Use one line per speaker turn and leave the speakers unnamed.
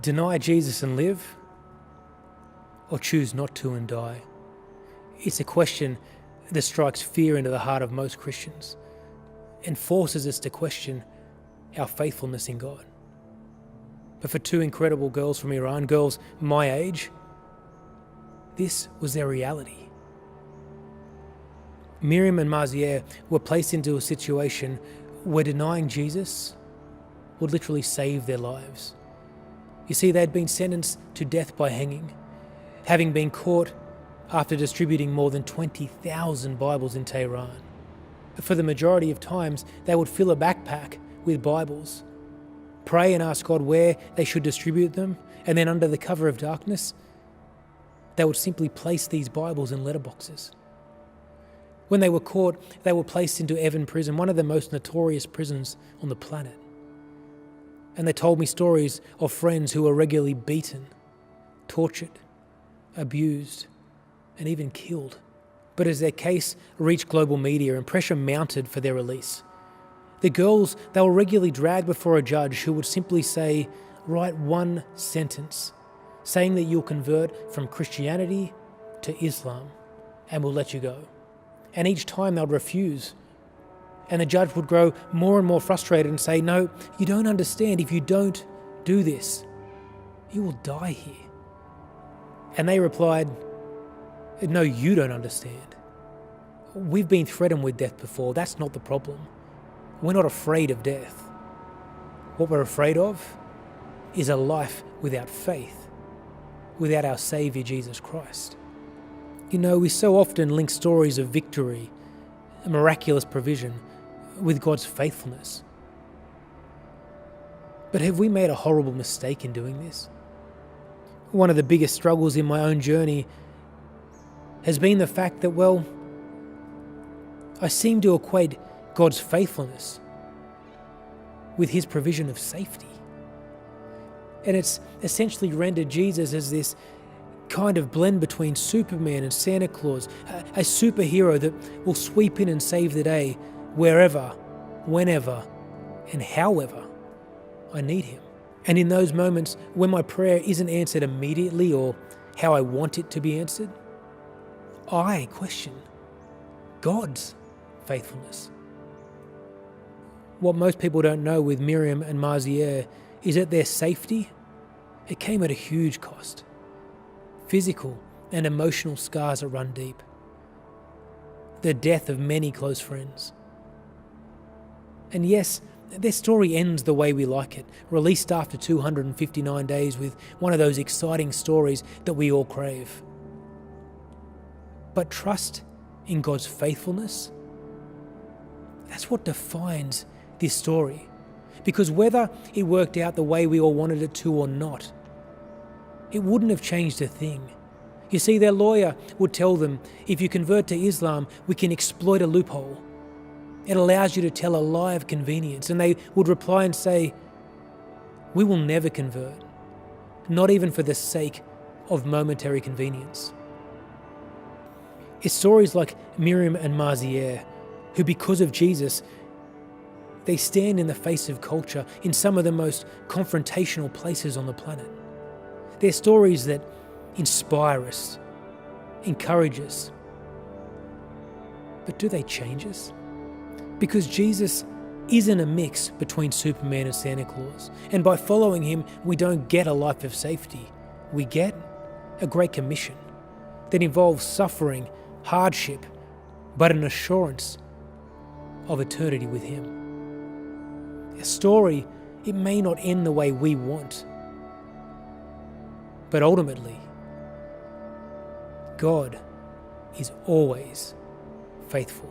Deny Jesus and live, or choose not to and die? It's a question that strikes fear into the heart of most Christians and forces us to question our faithfulness in God. But for two incredible girls from Iran, girls my age, this was their reality. Miriam and Marzieh were placed into a situation where denying Jesus would literally save their lives. You see, they had been sentenced to death by hanging, having been caught after distributing more than 20,000 Bibles in Tehran. For the majority of times, they would fill a backpack with Bibles, pray and ask God where they should distribute them, and then under the cover of darkness, they would simply place these Bibles in letterboxes. When they were caught, they were placed into Evin prison, one of the most notorious prisons on the planet. And they told me stories of friends who were regularly beaten, tortured, abused, and even killed. But as their case reached global media and pressure mounted for their release, the girls, they were regularly dragged before a judge who would simply say, write one sentence saying that you'll convert from Christianity to Islam and we'll let you go. And each time they'd refuse. And the judge would grow more and more frustrated and say, no, you don't understand. If you don't do this, you will die here. And they replied, no, you don't understand. We've been threatened with death before. That's not the problem. We're not afraid of death. What we're afraid of is a life without faith, without our Saviour Jesus Christ. You know, we so often link stories of victory, a miraculous provision, with God's faithfulness. But have we made a horrible mistake in doing this? One of the biggest struggles in my own journey has been the fact that, well, I seem to equate God's faithfulness with his provision of safety. And it's essentially rendered Jesus as this kind of blend between Superman and Santa Claus, a superhero that will sweep in and save the day wherever, whenever, and however I need him. And in those moments when my prayer isn't answered immediately or how I want it to be answered, I question God's faithfulness. What most people don't know with Miriam and Marzieh is that their safety, it came at a huge cost. Physical and emotional scars that run deep. The death of many close friends. And yes, their story ends the way we like it, released after 259 days with one of those exciting stories that we all crave. But trust in God's faithfulness, that's what defines this story. Because whether it worked out the way we all wanted it to or not, it wouldn't have changed a thing. You see, their lawyer would tell them, if you convert to Islam, we can exploit a loophole. It allows you to tell a lie of convenience. And they would reply and say, we will never convert, not even for the sake of momentary convenience. It's stories like Miriam and Marzieh, who because of Jesus, they stand in the face of culture in some of the most confrontational places on the planet. They're stories that inspire us, encourage us. But do they change us? Because Jesus isn't a mix between Superman and Santa Claus. And by following him, we don't get a life of safety. We get a great commission that involves suffering, hardship, but an assurance of eternity with him. A story, it may not end the way we want, but ultimately, God is always faithful.